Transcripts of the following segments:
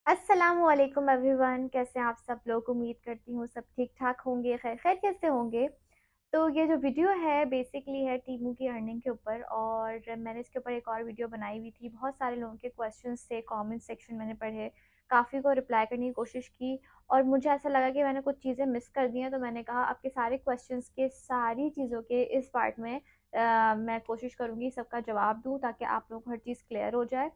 अस्सलामुअलैकुम एवरीवन, कैसे हैं आप सब लोग। उम्मीद करती हूँ सब ठीक ठाक होंगे, खैर खैर कैसे होंगे। तो ये जो वीडियो है बेसिकली है टीमू की अर्निंग के ऊपर, और मैंने इसके ऊपर एक और वीडियो बनाई हुई थी। बहुत सारे लोगों के क्वेश्चंस थे, कमेंट सेक्शन मैंने पढ़े, काफ़ी को रिप्लाई करने की कोशिश की, और मुझे ऐसा लगा कि मैंने कुछ चीज़ें मिस कर दी हैं। तो मैंने कहा आपके सारे क्वेश्चंस के सारी चीज़ों के इस पार्ट में मैं कोशिश करूँगी सबका जवाब दूँ, ताकि आप लोगों को हर चीज़ क्लियर हो जाए।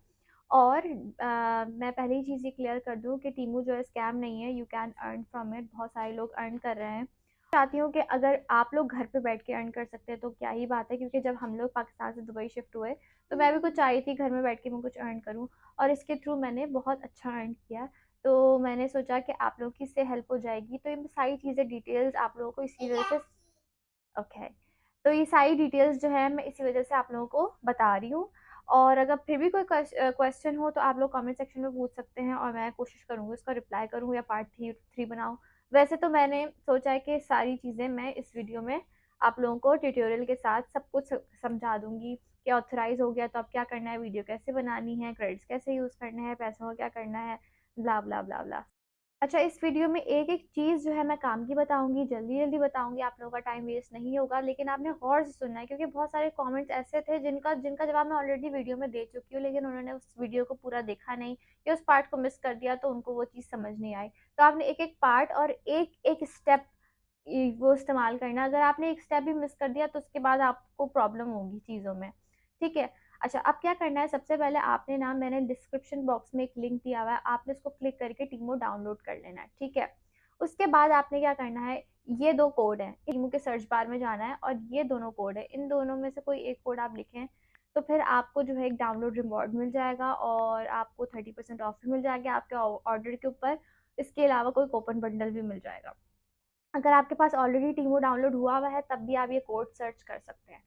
और मैं पहले ही चीज़ ये क्लियर कर दूँ कि टीमू जो है स्कैम नहीं है। You can earn from it, बहुत सारे लोग अर्न कर रहे हैं। चाहती हूँ कि अगर आप लोग घर पे बैठ के अर्न कर सकते हैं तो क्या ही बात है, क्योंकि जब हम लोग पाकिस्तान से दुबई शिफ्ट हुए तो मैं भी कुछ चाही थी घर में बैठ के मैं कुछ अर्न करूँ, और इसके थ्रू मैंने बहुत अच्छा अर्न किया। तो मैंने सोचा कि आप लोगों की इससे हेल्प हो जाएगी, तो ये सारी चीज़ें डिटेल्स आप लोगों को इसी वजह से ओके तो ये सारी डिटेल्स जो है मैं इसी वजह से आप लोगों को बता रही हूँ। और अगर फिर भी कोई क्वेश्चन हो तो आप लोग कमेंट सेक्शन में पूछ सकते हैं, और मैं कोशिश करूँगी उसका रिप्लाई करूँ या पार्ट थ्री थ्री बनाऊँ। वैसे तो मैंने सोचा है कि सारी चीज़ें मैं इस वीडियो में आप लोगों को ट्यूटोरियल के साथ सब कुछ समझा दूंगी कि ऑथराइज हो गया तो अब क्या करना है, वीडियो कैसे बनानी है, क्रेडिट्स कैसे यूज़ करने हैं, पैसों का क्या करना है, ब्ला ब्ला ब्ला ब्ला। अच्छा, इस वीडियो में एक-एक चीज़ जो है मैं काम की बताऊँगी, जल्दी-जल्दी बताऊँगी, आप लोगों का टाइम वेस्ट नहीं होगा, लेकिन आपने गौर से सुनना है, क्योंकि बहुत सारे कमेंट्स ऐसे थे जिनका जिनका जवाब मैं ऑलरेडी वीडियो में दे चुकी हूँ, लेकिन उन्होंने उस वीडियो को पूरा देखा नहीं या उस पार्ट को मिस कर दिया, तो उनको वो चीज़ समझ नहीं आई। तो आपने एक-एक पार्ट और एक-एक स्टेप वो इस्तेमाल करना। अगर आपने एक स्टेप भी मिस कर दिया तो उसके बाद आपको प्रॉब्लम होगी चीज़ों में, ठीक है? अच्छा, अब क्या करना है, सबसे पहले आपने ना, मैंने डिस्क्रिप्शन बॉक्स में एक लिंक दिया हुआ है, आपने उसको क्लिक करके टीमो डाउनलोड कर लेना है, ठीक है? उसके बाद आपने क्या करना है, ये 2 कोड हैं, टीमो के सर्च बार में जाना है और ये दोनों कोड है, इन दोनों में से कोई एक कोड आप लिखें, तो फिर आपको जो है एक डाउनलोड रिवॉर्ड मिल जाएगा, और आपको 30% ऑफ भी मिल जाएगा आपके ऑर्डर के ऊपर। इसके अलावा कोई कूपन बंडल भी मिल जाएगा। अगर आपके पास ऑलरेडी टीमो डाउनलोड हुआ हुआ है तब भी आप ये कोड सर्च कर सकते हैं,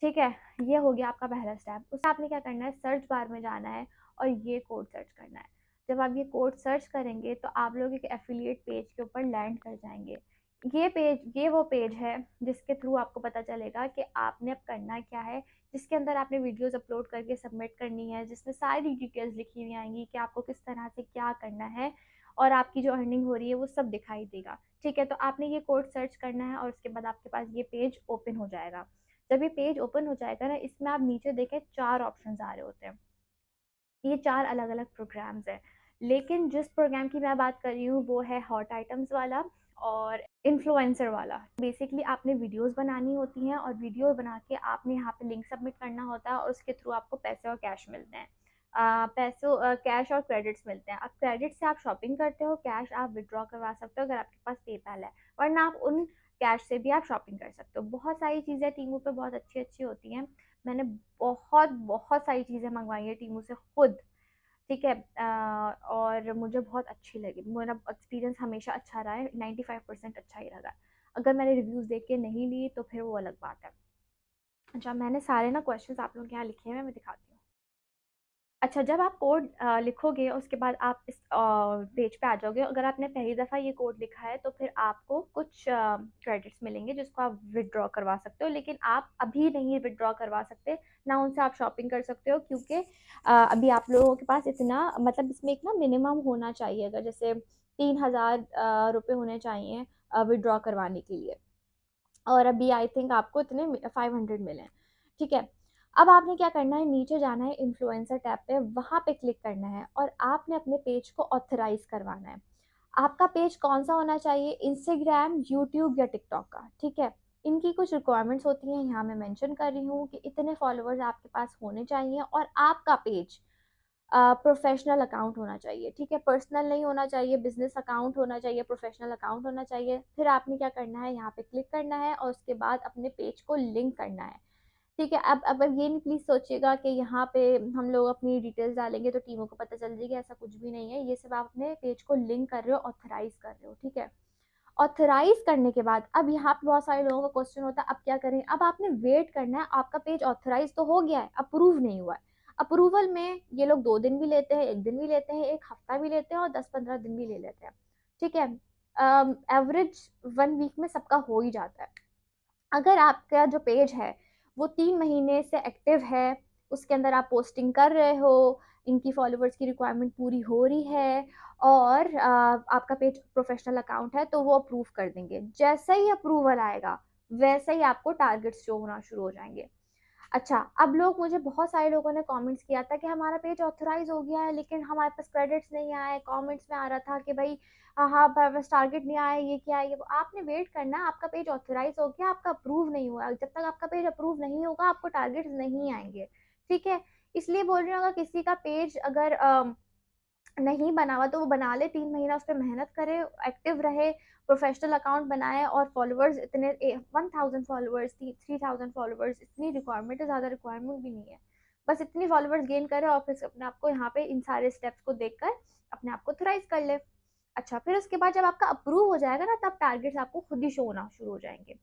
ठीक है? ये हो गया आपका पहला स्टेप। उससे आपने क्या करना है, सर्च बार में जाना है और ये कोड सर्च करना है। जब आप ये कोड सर्च करेंगे तो आप लोग एक एफिलिएट पेज के ऊपर लैंड कर जाएंगे। ये वो पेज है जिसके थ्रू आपको पता चलेगा कि आपने अब करना क्या है, जिसके अंदर आपने वीडियोस अपलोड करके सबमिट करनी है, जिसमें सारी डिटेल्स लिखी हुई आएंगी कि आपको किस तरह से क्या करना है, और आपकी जो अर्निंग हो रही है वो सब दिखाई देगा, ठीक है? तो आपने ये कोड सर्च करना है और उसके बाद आपके पास ये पेज ओपन हो जाएगा। जब ये पेज ओपन हो जाएगा ना, इसमें आप नीचे देखें 4 ऑप्शंस आ रहे होते हैं। ये 4 अलग-अलग प्रोग्राम्स हैं। लेकिन जिस प्रोग्राम की मैं बात कर रही हूँ वो है हॉट आइटम्स वाला और इन्फ्लुएंसर वाला। बेसिकली आपने वीडियोज़ बनानी होती हैं और वीडियो बना के आपने यहाँ पे लिंक सबमिट करना होता है, और उसके थ्रू आपको पैसे और कैश मिलते हैं। कैश और क्रेडिट्स मिलते हैं। अब क्रेडिट से आप शॉपिंग करते हो, कैश आप विथड्रॉ करवा सकते हो अगर आपके पास पेपैल है, वरना आप उन कैश से भी आप शॉपिंग कर सकते हो। बहुत सारी चीज़ें टीमू पे बहुत अच्छी-अच्छी होती हैं। मैंने बहुत बहुत सारी चीज़ें मंगवाई हैं टीमू से खुद, ठीक है? और मुझे बहुत अच्छी लगी, मेरा एक्सपीरियंस हमेशा अच्छा रहा है, 95% अच्छा ही लगा। अगर मैंने रिव्यूज़ देख के नहीं ली तो फिर वो अलग बात है। अच्छा, मैंने सारे ना क्वेश्चंस आप लोगों के यहाँ लिखे हैं, मैं दिखाती हूँ। अच्छा, जब आप कोड लिखोगे उसके बाद आप इस पेज पे आ जाओगे। अगर आपने पहली दफ़ा ये कोड लिखा है तो फिर आपको कुछ क्रेडिट्स मिलेंगे जिसको आप विथड्रॉ करवा सकते हो, लेकिन आप अभी नहीं विथड्रॉ करवा सकते, ना उनसे आप शॉपिंग कर सकते हो, क्योंकि अभी आप लोगों के पास इतना, मतलब इसमें एक ना मिनिमम होना चाहिए, अगर जैसे 3000 रुपये होने चाहिए विथड्रॉ करवाने के लिए, और अभी आई थिंक आपको इतने 500 मिले हैं, ठीक है? अब आपने क्या करना है, नीचे जाना है इन्फ्लुएंसर टैब पे, वहाँ पे क्लिक करना है और आपने अपने पेज को ऑथराइज करवाना है। आपका पेज कौन सा होना चाहिए, इंस्टाग्राम, यूट्यूब या टिकटॉक का, ठीक है? इनकी कुछ रिक्वायरमेंट्स होती हैं, यहाँ मैं मेंशन कर रही हूँ कि इतने फॉलोअर्स आपके पास होने चाहिए, और आपका पेज प्रोफेशनल अकाउंट होना चाहिए, ठीक है? पर्सनल नहीं होना चाहिए, बिजनेस अकाउंट होना चाहिए, प्रोफेशनल अकाउंट होना चाहिए। फिर आपने क्या करना है, यहाँ पे क्लिक करना है और उसके बाद अपने पेज को लिंक करना है, ठीक है? अब ये नहीं प्लीज़ सोचिएगा कि यहाँ पे हम लोग अपनी डिटेल्स डालेंगे तो टीमों को पता चल जाएगी, ऐसा कुछ भी नहीं है। ये सिर्फ आप अपने पेज को लिंक कर रहे हो, ऑथराइज कर रहे हो, ठीक है? ऑथराइज करने के बाद अब यहाँ पे बहुत सारे लोगों का क्वेश्चन होता है अब क्या करें। अब आपने वेट करना है, आपका पेज ऑथराइज तो हो गया है, अप्रूव नहीं हुआ है। अप्रूवल में ये लोग 2 दिन भी लेते हैं, 1 दिन भी लेते हैं, 1 हफ्ता भी लेते हैं और 10-15 दिन भी ले लेते हैं, ठीक है? एवरेज 1 वीक में सबका हो ही जाता है। अगर आपका जो पेज है वो 3 महीने से एक्टिव है, उसके अंदर आप पोस्टिंग कर रहे हो, इनकी फॉलोवर्स की रिक्वायरमेंट पूरी हो रही है, और आपका पेज प्रोफेशनल अकाउंट है तो वो अप्रूव कर देंगे। जैसे ही अप्रूवल आएगा वैसे ही आपको टारगेट्स शो होना शुरू हो जाएंगे। अच्छा, अब लोग मुझे बहुत सारे लोगों ने कमेंट्स किया था कि हमारा पेज ऑथराइज हो गया है लेकिन हमारे पास क्रेडिट्स नहीं आए। कमेंट्स में आ रहा था कि भाई हाँ हाँ बस टारगेट नहीं आया, ये क्या है ये आपने वेट करना है। आपका पेज ऑथराइज हो गया, आपका अप्रूव नहीं हुआ। जब तक आपका पेज अप्रूव नहीं होगा आपको टारगेट्स नहीं आएंगे। ठीक है, इसलिए बोल रही हूँ अगर किसी का पेज अगर नहीं बना हुआ तो वो बना ले, 3 महीना उस पर मेहनत करे, एक्टिव रहे, प्रोफेशनल अकाउंट बनाए और फॉलोअर्स इतने 1000 फॉलोअर्स 3000 फॉलोअर्स इतनी रिक्वायरमेंट है, ज़्यादा रिक्वायरमेंट भी नहीं है। बस इतनी फॉलोअर्स गेन करे और फिर अपने आप को यहाँ पे इन सारे स्टेप्स को देखकर अपने आप को थोराइज कर ले। अच्छा, फिर उसके बाद जब आपका अप्रूव हो जाएगा ना तब टारगेट्स आपको खुद ही शो होना शुरू हो जाएंगे।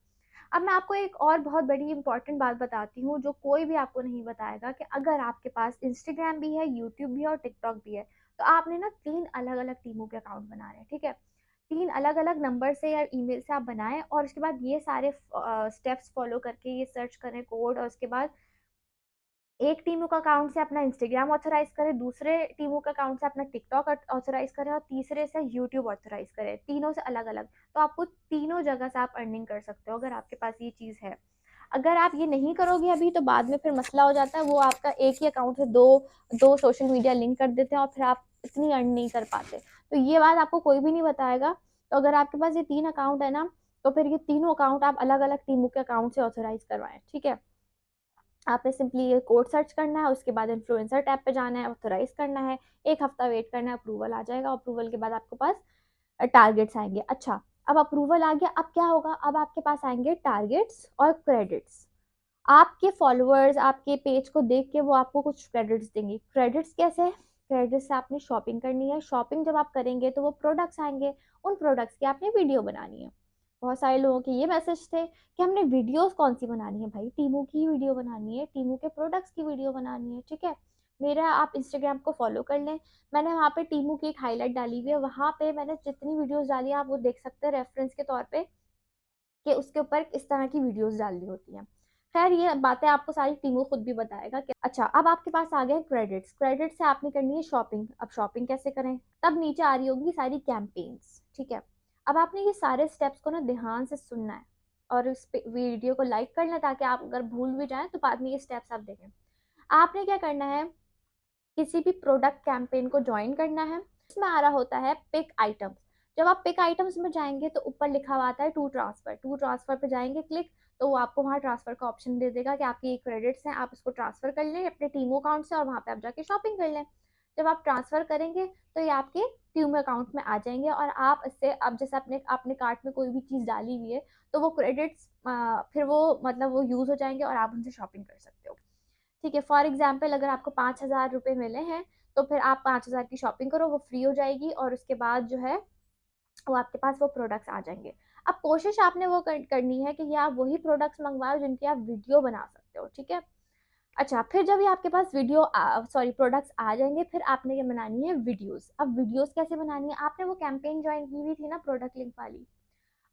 अब मैं आपको एक और बहुत बड़ी इंपॉर्टेंट बात बताती हूँ जो कोई भी आपको नहीं बताएगा कि अगर आपके पास इंस्टाग्राम भी है, यूट्यूब भी है और टिकटॉक भी है तो आपने ना 3 अलग अलग टीमों के अकाउंट बना रहे हैं। ठीक है, 3 अलग अलग नंबर से या ईमेल से आप बनाएं और उसके बाद ये सारे स्टेप्स फॉलो करके ये सर्च करें कोड, और उसके बाद एक टीमों का अकाउंट से अपना इंस्टाग्राम ऑथराइज करें, दूसरे टीमों का अकाउंट से अपना टिकटॉक ऑथराइज करें और तीसरे से यूट्यूब ऑथराइज करें, तीनों से अलग अलग। तो आपको तीनों जगह से आप अर्निंग कर सकते हो अगर आपके पास ये चीज़ है। अगर आप ये नहीं करोगे अभी तो बाद में फिर मसला हो जाता है, वो आपका एक ही अकाउंट से दो दो सोशल मीडिया लिंक कर देते हैं और फिर आप इतनी अर्न नहीं कर पाते। तो ये बात आपको कोई भी नहीं बताएगा। तो अगर आपके पास ये 3 अकाउंट है ना तो फिर ये तीनों अकाउंट आप अलग अलग टीमों के अकाउंट से ऑथराइज करवाएं। ठीक है, आपने सिंपली ये कोड सर्च करना है, उसके बाद इन्फ्लुएंसर टैब पे जाना है, ऑथराइज करना है, 1 हफ्ता वेट करना है, अप्रूवल आ जाएगा। अप्रूवल के बाद आपके पास टारगेट्स आएंगे। अच्छा, अब अप्रूवल आ गया, अब क्या होगा, अब आपके पास आएंगे टारगेट्स और क्रेडिट्स। आपके फॉलोअर्स आपके पेज को देख के वो आपको कुछ क्रेडिट्स देंगे। क्रेडिट्स कैसे? क्रेडिट्स से आपने शॉपिंग करनी है, शॉपिंग जब आप करेंगे तो वो प्रोडक्ट्स आएंगे, उन प्रोडक्ट्स की आपने वीडियो बनानी है। बहुत सारे लोगों के ये मैसेज थे कि हमने वीडियोस कौन सी बनानी है, भाई टीमू की वीडियो बनानी है, टीमू के प्रोडक्ट्स की वीडियो बनानी है। ठीक है, मेरा आप इंस्टाग्राम को फॉलो कर लें, मैंने वहाँ पे टीमू की एक हाईलाइट डाली हुई है, वहाँ पे मैंने जितनी वीडियोस डाली है आप वो देख सकते हैं रेफरेंस के तौर पे कि उसके ऊपर इस तरह की वीडियोस डालनी होती हैं। खैर ये बातें आपको सारी टीमों खुद भी बताएगा कि अच्छा, अब आपके पास आ गए क्रेडिट्स। क्रेडिट से आपने करनी है शॉपिंग। अब शॉपिंग कैसे करें, तब नीचे आ रही होगी सारी कैंपेन्स। ठीक है, अब आपने ये सारे स्टेप्स को ना ध्यान से सुनना है और इस वीडियो को लाइक करना है ताकि आप अगर भूल भी जाएं तो बाद में ये स्टेप्स आप देखें। आपने क्या करना है, किसी भी प्रोडक्ट कैंपेन को ज्वाइन करना है। इसमें आ रहा होता है पिक आइटम्स। जब आप पिक आइटम्स में जाएंगे तो ऊपर लिखा हुआ आता है टू ट्रांसफर। टू ट्रांसफर पे जाएंगे क्लिक, तो वो आपको वहाँ ट्रांसफर का ऑप्शन दे देगा कि आपके ये क्रेडिट्स हैं, आप इसको ट्रांसफर कर लें अपने टीमो अकाउंट से और वहाँ पे आप जाके शॉपिंग कर लें। जब आप ट्रांसफर करेंगे तो ये आपके टीमो अकाउंट में आ जाएंगे और आप इससे अब जैसे अपने अपने कार्ट में कोई भी चीज़ डाली हुई है तो वो क्रेडिट्स फिर वो मतलब वो यूज़ हो जाएंगे और आप उनसे शॉपिंग कर सकते हो। ठीक है, फॉर एग्जाम्पल अगर आपको 5,000 रुपये मिले हैं तो फिर आप 5,000 की शॉपिंग करो, वो फ्री हो जाएगी और उसके बाद जो है वो आपके पास वो प्रोडक्ट्स आ जाएंगे। अब कोशिश आपने वो करनी है कि ये आप वही प्रोडक्ट्स मंगवाओ जिनकी आप वीडियो बना सकते हो। ठीक है, अच्छा, फिर जब ये आपके पास वीडियो सॉरी प्रोडक्ट्स आ जाएंगे फिर आपने ये बनानी है वीडियोस। अब वीडियोस कैसे बनानी है, आपने वो कैंपेन ज्वाइन की हुई थी ना प्रोडक्ट लिंक वाली,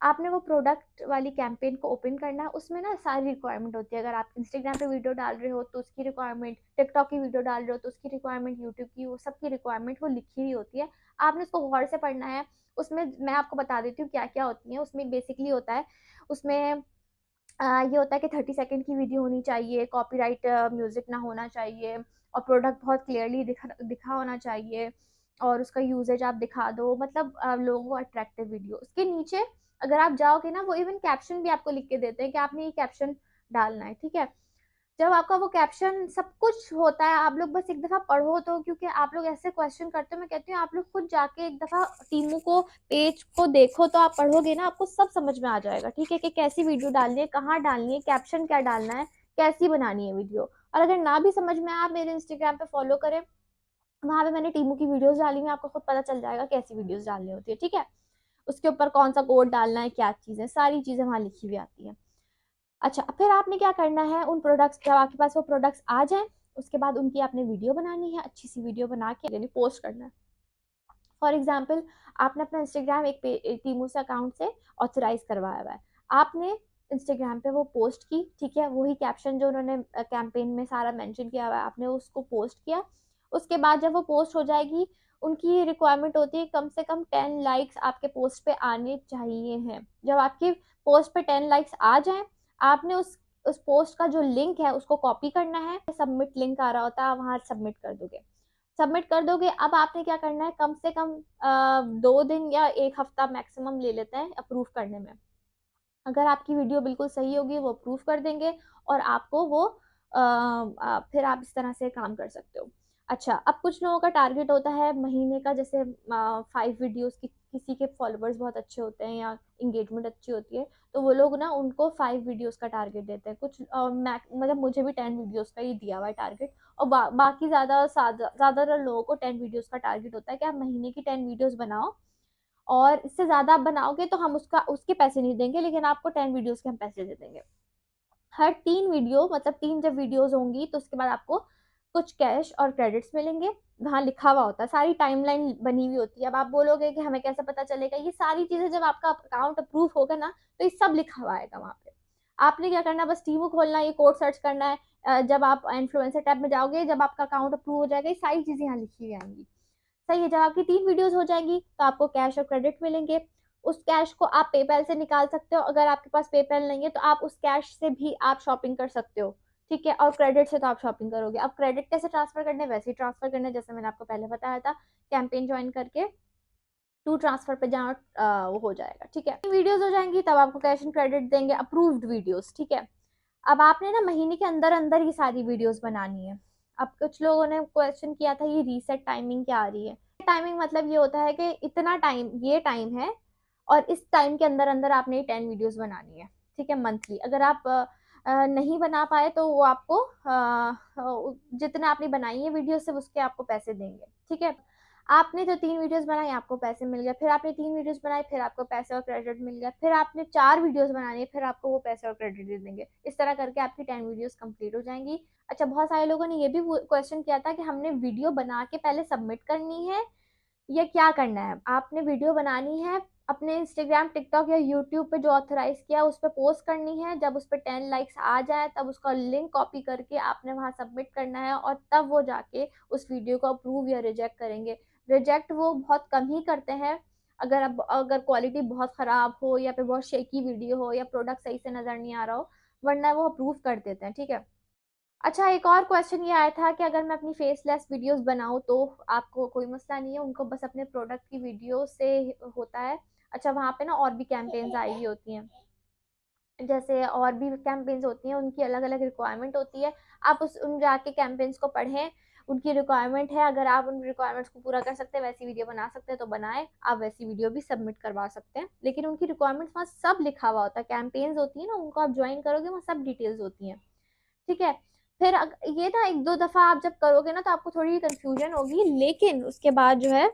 आपने वो प्रोडक्ट वाली कैंपेन को ओपन करना है। उसमें ना सारी रिक्वायरमेंट होती है, अगर आप इंस्टाग्राम पे वीडियो डाल रहे हो तो उसकी रिक्वायरमेंट, टिकटॉक की वीडियो डाल रहे हो तो उसकी रिक्वायरमेंट, यूट्यूब की, वो सबकी रिक्वायरमेंट वो लिखी हुई होती है। आपने उसको गौर से पढ़ना है। उसमें मैं आपको बता देती हूँ क्या क्या होती है। उसमें बेसिकली होता है, उसमें ये होता है कि 30 सेकेंड की वीडियो होनी चाहिए, कॉपीराइट म्यूजिक ना होना चाहिए और प्रोडक्ट बहुत क्लियरली दिखा दिखा होना चाहिए और उसका यूजेज आप दिखा दो, मतलब लोगों को अट्रैक्टिव वीडियो। उसके नीचे अगर आप जाओगे ना वो इवन कैप्शन भी आपको लिख के देते हैं कि आपने ये कैप्शन डालना है। ठीक है, जब आपका वो कैप्शन सब कुछ होता है आप लोग बस एक दफा पढ़ो तो, क्योंकि आप लोग ऐसे क्वेश्चन करते हो, मैं कहती हूँ आप लोग खुद जाके एक दफा टीमों को पेज को देखो तो आप पढ़ोगे ना आपको सब समझ में आ जाएगा। ठीक है, कि कैसी वीडियो डालनी है, कहाँ डालनी है, कैप्शन क्या डालना है, कैसी बनानी है वीडियो। और अगर ना भी समझ में आए आप मेरे इंस्टाग्राम पे फॉलो करें, वहां पे मैंने टीमों की वीडियोस डाली हुई है, आपको खुद पता चल जाएगा कैसी वीडियोस डालनी होती है। ठीक है, उसके ऊपर कौन सा कोड डालना है, क्या चीजें, सारी चीजें वहां लिखी हुई आती है। अच्छा, फिर आपने क्या करना है, उन प्रोडक्ट्स जब आपके पास वो प्रोडक्ट्स आ जाएं उसके बाद उनकी आपने वीडियो बनानी है, अच्छी सी वीडियो बना के यानी पोस्ट करना है। फॉर एग्जाम्पल आपने अपना इंस्टाग्राम एक टीमू से अकाउंट से ऑथराइज करवाया हुआ है, आपने इंस्टाग्राम पे वो पोस्ट की। ठीक है, वही कैप्शन जो उन्होंने कैंपेन में सारा मेंशन किया हुआ है आपने उसको पोस्ट किया। उसके बाद जब वो पोस्ट हो जाएगी उनकी रिक्वायरमेंट होती है कम से कम 10 लाइक्स आपके पोस्ट पे आने चाहिए हैं। जब आपकी पोस्ट पे 10 लाइक्स आ जाएं, आपने उस पोस्ट का जो लिंक है उसको कॉपी करना है, सबमिट लिंक आ रहा होता है, वहां सबमिट कर दोगे। सबमिट कर दोगे, अब आपने क्या करना है, कम से कम 2 दिन या 1 हफ्ता मैक्सिमम ले लेते हैं अप्रूव करने में। अगर आपकी वीडियो बिल्कुल सही होगी वो अप्रूव कर देंगे और आपको वो फिर आप इस तरह से काम कर सकते हो। अच्छा, अब कुछ लोगों का टारगेट होता है महीने का, जैसे 5 वीडियोस की, किसी के फॉलोअर्स बहुत अच्छे होते हैं या इंगेजमेंट अच्छी होती है, तो वो लोग ना उनको 5 वीडियोस का टारगेट देते हैं। कुछ मतलब मुझे भी 10 वीडियोस का ही दिया हुआ है टारगेट, और बाकी ज़्यादातर लोगों को 10 वीडियोस का टारगेट होता है कि आप महीने की 10 वीडियोस बनाओ, और इससे ज़्यादा आप बनाओगे तो हम उसके पैसे नहीं देंगे, लेकिन आपको 10 वीडियोस के हम पैसे दे देंगे। हर 3 वीडियो, मतलब 3 जब वीडियोस होंगी तो उसके बाद आपको कुछ कैश और क्रेडिट्स मिलेंगे। वहाँ लिखा हुआ होता है, सारी टाइमलाइन बनी हुई होती है। अब आप बोलोगे कि हमें कैसे पता चलेगा, ये सारी चीजें जब आपका अकाउंट अप्रूव होगा ना, तो ये सब लिखा हुआ आएगा वहाँ पे। आपने क्या करना है, बस टीमू खोलना है, ये कोड सर्च करना है। जब आप इन्फ्लुएंसर टैब में जाओगे, जब आपका अकाउंट अप्रूव हो जाएगा, ये सारी चीजें यहाँ लिखी हुई आएंगी। सही है, जब आपकी 3 वीडियोस हो जाएंगी तो आपको कैश और क्रेडिट मिलेंगे। उस कैश को आप पेपैल से निकाल सकते हो, अगर आपके पास पेपैल नहीं है तो आप उस कैश से भी आप शॉपिंग कर सकते हो। ठीक है, और क्रेडिट से तो आप शॉपिंग करोगे। अब क्रेडिट कैसे ट्रांसफर करने, वैसे ही ट्रांसफर करने जैसे मैंने आपको पहले बताया था, कैंपेन ज्वाइन करके टू ट्रांसफर पे जहाँ वो हो जाएगा। ठीक है, वीडियोस हो जाएंगी तब आपको कैश एंड क्रेडिट देंगे, अप्रूव्ड वीडियोस। ठीक है, अब आपने ना महीने के अंदर अंदर ही सारी वीडियोस बनानी है। अब कुछ लोगों ने क्वेश्चन किया था, ये रीसेट टाइमिंग क्या आ रही है। टाइमिंग मतलब ये होता है कि इतना टाइम, ये टाइम है, और इस टाइम के अंदर अंदर आपने 10 वीडियोस बनानी है। ठीक है, मंथली। अगर आप नहीं बना पाए तो वो आपको जितने आपने बनाई है वीडियो से उसके आपको पैसे देंगे। ठीक है, आपने जो 3 वीडियोस बनाई आपको पैसे मिल गए, फिर आपने 3 वीडियोस बनाई फिर आपको पैसे और क्रेडिट मिल गया, फिर आपने 4 वीडियोस बनानी है फिर आपको वो पैसे और क्रेडिट दे देंगे। इस तरह करके आपकी 10 वीडियोस कंप्लीट हो जाएंगी। अच्छा, बहुत सारे लोगों ने ये भी क्वेश्चन किया था कि हमने वीडियो बना के पहले सबमिट करनी है या क्या करना है। आपने वीडियो बनानी है, अपने इंस्टाग्राम, टिकटॉक या यूट्यूब पे जो ऑथराइज किया उस पर पोस्ट करनी है। जब उस पर 10 लाइक्स आ जाए तब उसका लिंक कॉपी करके आपने वहां सबमिट करना है, और तब वो जाके उस वीडियो को अप्रूव या रिजेक्ट करेंगे। रिजेक्ट वो बहुत कम ही करते हैं, अगर क्वालिटी बहुत खराब हो या फिर बहुत शेकी वीडियो हो या प्रोडक्ट सही से नजर नहीं आ रहा हो, वरना वो अप्रूव कर देते हैं। ठीक है। अच्छा, एक और क्वेश्चन ये आया था कि अगर मैं अपनी फेसलेस वीडियोस बनाऊं तो आपको कोई मसला नहीं है, उनको बस अपने प्रोडक्ट की वीडियो से होता है। अच्छा, वहाँ पे ना और भी कैंपेन्स आई हुई होती हैं, जैसे और भी कैंपेन्स होती हैं, उनकी अलग अलग रिक्वायरमेंट होती है। आप उन जाके कैंपेन्स को पढ़ें, उनकी रिक्वायरमेंट है, अगर आप उन रिक्वायरमेंट्स को पूरा कर सकते हैं, वैसी वीडियो बना सकते हैं तो बनाएं, आप वैसी वीडियो भी सबमिट करवा सकते हैं। लेकिन उनकी रिक्वायरमेंट्स वहाँ सब लिखा हुआ होता है, कैंपेन्स होती है ना, उनको आप ज्वाइन करोगे वहाँ सब डिटेल्स होती हैं। ठीक है, फिर ये ना 1-2 दफा आप जब करोगे ना तो आपको थोड़ी कंफ्यूजन होगी, लेकिन उसके बाद जो है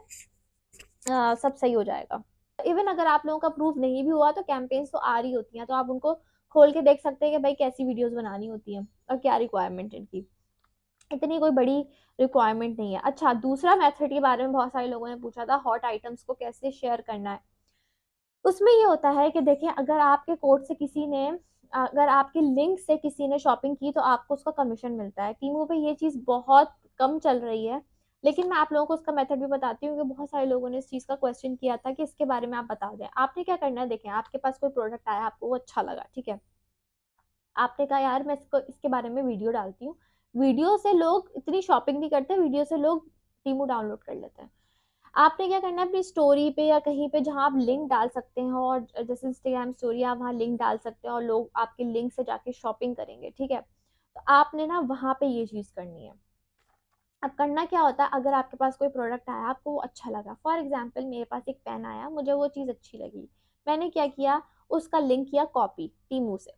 सब सही हो जाएगा। इवन अगर आप लोगों का प्रूफ नहीं भी हुआ तो कैंपेन्स तो आ रही होती हैं, तो आप उनको खोल के देख सकते हैं कि भाई कैसी वीडियोस बनानी होती हैं और क्या रिक्वायरमेंट इनकी। इतनी कोई बड़ी रिक्वायरमेंट नहीं है। अच्छा, दूसरा मेथड के बारे में बहुत सारे लोगों ने पूछा था, हॉट आइटम्स को कैसे शेयर करना है। उसमें ये होता है कि देखिए, अगर आपके लिंक से किसी ने शॉपिंग की तो आपको उसका कमीशन मिलता है। टीमू पे ये चीज़ बहुत कम चल रही है, लेकिन मैं आप लोगों को उसका मेथड भी बताती हूँ, क्योंकि बहुत सारे लोगों ने इस चीज़ का क्वेश्चन किया था कि इसके बारे में आप बता दें। आपने क्या करना है, देखें, आपके पास कोई प्रोडक्ट आया, आपको वो अच्छा लगा, ठीक है, आपने कहा यार मैं इसके बारे में वीडियो डालती हूँ। वीडियो से लोग इतनी शॉपिंग नहीं करते, वीडियो से लोग टीमू डाउनलोड कर लेते हैं। आपने क्या करना है, अपनी स्टोरी पे या कहीं पे जहां आप लिंक डाल सकते हैं, और जैसे इंस्टाग्राम स्टोरी आप वहां लिंक डाल सकते हैं और लोग आपके लिंक से जाके शॉपिंग करेंगे। ठीक है, तो आपने ना वहां पे ये चीज करनी है। अब करना क्या होता है, अगर आपके पास कोई प्रोडक्ट आया, आपको वो अच्छा लगा, फॉर एग्जाम्पल मेरे पास एक पेन आया, मुझे वो चीज़ अच्छी लगी, मैंने क्या किया, उसका लिंक किया कॉपी टीमू से,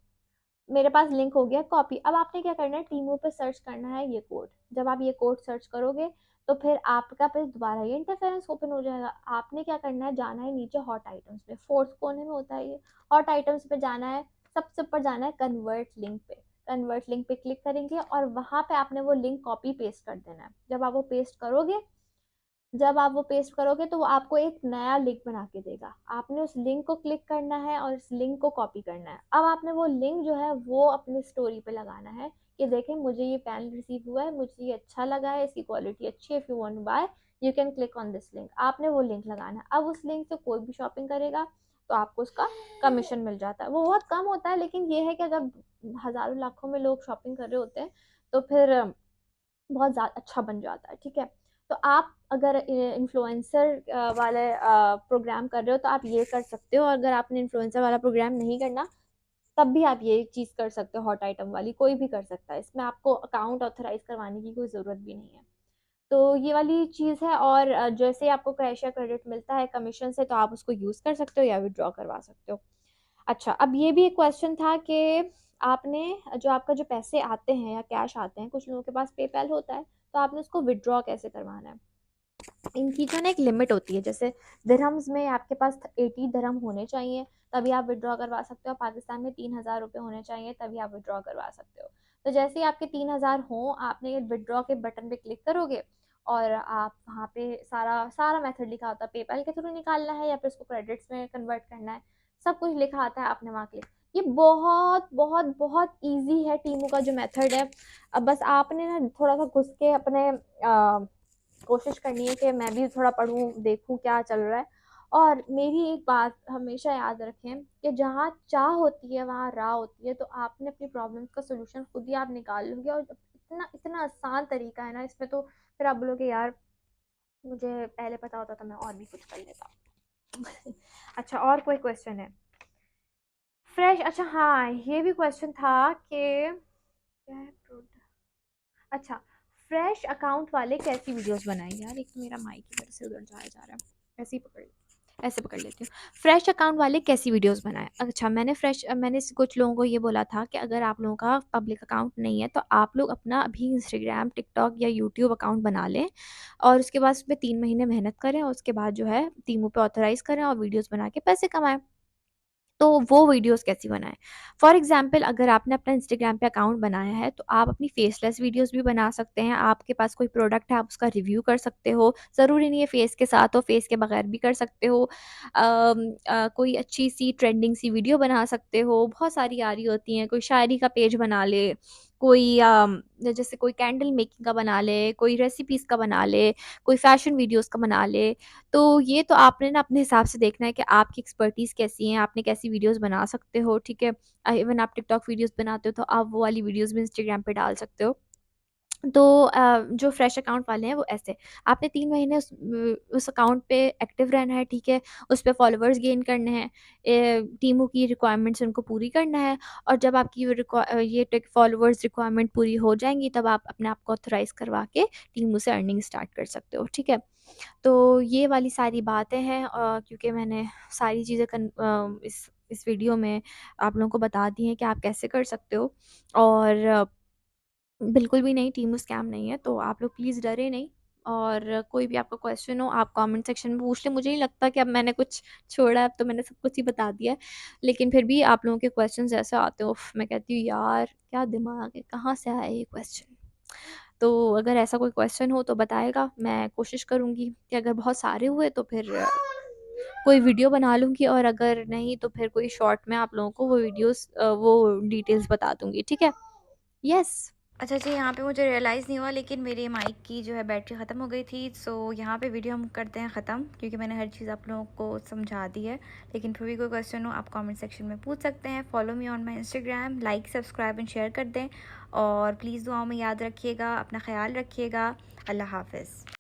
मेरे पास लिंक हो गया कॉपी। अब आपने क्या करना है, टीमू पे सर्च करना है ये कोड। जब आप ये कोड सर्च करोगे तो फिर आपका फिर दोबारा ये इंटरफेरेंस ओपन हो जाएगा। आपने क्या करना है, जाना है नीचे हॉट आइटम्स पे, फोर्थ कोने में होता है ये, हॉट आइटम्स पे जाना है, सबसे ऊपर जाना है कन्वर्ट लिंक पे। कन्वर्ट लिंक पे क्लिक करेंगे और वहां पे आपने वो लिंक कॉपी पेस्ट कर देना है। जब आप वो पेस्ट करोगे तो वो आपको एक नया लिंक बना के देगा। आपने उस लिंक को क्लिक करना है और इस लिंक को कॉपी करना है। अब आपने वो लिंक जो है वो अपनी स्टोरी पे लगाना है कि देखें मुझे ये पेन रिसीव हुआ है, मुझे ये अच्छा लगा है, इसकी क्वालिटी अच्छी है, if you want to buy, you can click on this link, आपने वो लिंक लगाना है। अब उस लिंक से कोई भी शॉपिंग करेगा तो आपको उसका कमीशन मिल जाता है। वो बहुत कम होता है, लेकिन ये है कि अगर हज़ारों लाखों में लोग शॉपिंग कर रहे होते हैं तो फिर बहुत ज़्यादा अच्छा बन जाता है, ठीक है। तो आप अगर इन्फ्लुएंसर वाले प्रोग्राम कर रहे हो तो आप ये कर सकते हो। अगर आपने इन्फ्लुएंसर वाला प्रोग्राम नहीं करना तब भी आप ये चीज़ कर सकते हो, हॉट आइटम वाली, कोई भी कर सकता है। इसमें आपको अकाउंट ऑथराइज करवाने की कोई ज़रूरत भी नहीं है। तो ये वाली चीज़ है। और जैसे आपको कैश या क्रेडिट मिलता है कमीशन से तो आप उसको यूज़ कर सकते हो या विड्रॉ करवा सकते हो। अच्छा, अब ये भी एक क्वेश्चन था कि आपने जो आपका जो पैसे आते हैं या कैश आते हैं, कुछ लोगों के पास पेपैल होता है, तो आपने उसको विड्रॉ कैसे करवाना है। इनकी जो ना एक लिमिट होती है, जैसे दिरहम्स में आपके पास 80 दिरहम होने चाहिए तभी आप विड्रॉ करवा सकते हो। पाकिस्तान में 3000 रुपये होने चाहिए तभी आप विड्रॉ करवा सकते हो। तो जैसे ही आपके 3000 हों, आपने ये विड्रॉ के बटन पे क्लिक करोगे और आप वहाँ पे सारा सारा मेथड लिखा होता है, पेपैल के थ्रू निकालना है या फिर उसको क्रेडिट्स में कन्वर्ट करना है, सब कुछ लिखा आता है, आपने वहाँ क्लिक। ये बहुत बहुत बहुत ईजी है टीमू का जो मेथड है। अब बस आपने ना थोड़ा सा घुस के अपने कोशिश करनी है कि मैं भी थोड़ा पढूं, देखूं क्या चल रहा है। और मेरी एक बात हमेशा याद रखें कि जहाँ चाह होती है वहाँ राह होती है। तो आपने अपनी प्रॉब्लम्स का सोल्यूशन खुद ही आप निकाल लोगे। और इतना इतना आसान तरीका है ना इसमें, तो फिर आप बोलोगे यार मुझे पहले पता होता तो मैं और भी कुछ कर लेता। अच्छा, और कोई क्वेश्चन है फ्रेश? अच्छा हाँ, ये भी क्वेश्चन था कि क्या है अच्छा, फ्रेश अकाउंट वाले कैसी वीडियोस बनाएंगे। यार एक तो मेरा माइक इधर से उधर जाया जा रहा है, ऐसे ही पकड़, ऐसे पकड़ लेती हूँ। फ्रेश अकाउंट वाले कैसी वीडियोस बनाए। अच्छा, मैंने कुछ लोगों को ये बोला था कि अगर आप लोगों का पब्लिक अकाउंट नहीं है तो आप लोग अपना अभी इंस्टाग्राम, टिकटॉक या यूट्यूब अकाउंट बना लें और उसके बाद उसमें 3 महीने मेहनत करें और उसके बाद जो है टीमों पे ऑथराइज करें और वीडियोस बना के पैसे कमाएं। तो वो वीडियोस कैसी बनाएं। फॉर एग्जांपल, अगर आपने अपना इंस्टाग्राम पे अकाउंट बनाया है तो आप अपनी फेसलेस वीडियोस भी बना सकते हैं। आपके पास कोई प्रोडक्ट है आप उसका रिव्यू कर सकते हो, ज़रूरी नहीं है फेस के साथ हो, फेस के बगैर भी कर सकते हो। कोई अच्छी सी ट्रेंडिंग सी वीडियो बना सकते हो, बहुत सारी आ रही होती हैं। कोई शायरी का पेज बना ले, कोई जैसे कोई कैंडल मेकिंग का बना ले, कोई रेसिपीज़ का बना ले, कोई फैशन वीडियोस का बना ले। तो ये तो आपने ना अपने हिसाब से देखना है कि आपकी एक्सपर्टीज़ कैसी है, आपने कैसी वीडियोस बना सकते हो, ठीक है। इवन आप टिकटॉक वीडियोस बनाते हो तो आप वो वाली वीडियोस भी इंस्टाग्राम पे डाल सकते हो। तो जो फ्रेश अकाउंट वाले हैं वो ऐसे, आपने 3 महीने उस अकाउंट पे एक्टिव रहना है, ठीक है। उस पर फॉलोअर्स गेन करने हैं, टीमों की रिक्वायरमेंट्स उनको पूरी करना है। और जब आपकी ये फॉलोअर्स रिक्वायरमेंट पूरी हो जाएंगी तब आप अपने आप को ऑथराइज करवा के टीमों से अर्निंग स्टार्ट कर सकते हो, ठीक है। तो ये वाली सारी बातें हैं, क्योंकि मैंने सारी चीज़ें इस वीडियो में आप लोगों को बता दी हैं कि आप कैसे कर सकते हो। और बिल्कुल भी नहीं, टीमू स्कैम नहीं है, तो आप लोग प्लीज़ डरे नहीं। और कोई भी आपका क्वेश्चन हो आप कमेंट सेक्शन में पूछ लें। मुझे नहीं लगता कि अब मैंने कुछ छोड़ा है, अब तो मैंने सब कुछ ही बता दिया है। लेकिन फिर भी आप लोगों के क्वेश्चंस ऐसे आते हैं, उफ़! मैं कहती हूँ यार क्या दिमाग है, कहाँ से आया ये क्वेश्चन। तो अगर ऐसा कोई क्वेश्चन हो तो बताएगा, मैं कोशिश करूँगी कि अगर बहुत सारे हुए तो फिर कोई वीडियो बना लूँगी, और अगर नहीं तो फिर कोई शॉर्ट में आप लोगों को वो वीडियोस वो डिटेल्स बता दूँगी, ठीक है। यस। अच्छा जी, यहाँ पे मुझे रियलाइज़ नहीं हुआ लेकिन मेरे माइक की जो है बैटरी ख़त्म हो गई थी। सो यहाँ पे वीडियो हम करते हैं ख़त्म, क्योंकि मैंने हर चीज़ आप लोगों को समझा दी है। लेकिन फिर भी कोई क्वेश्चन हो आप कमेंट सेक्शन में पूछ सकते हैं। Follow me on my Instagram, like subscribe and share कर दें। और प्लीज़ दुआओं में याद रखिएगा, अपना ख्याल रखिएगा। अल्लाह हाफ़िज़।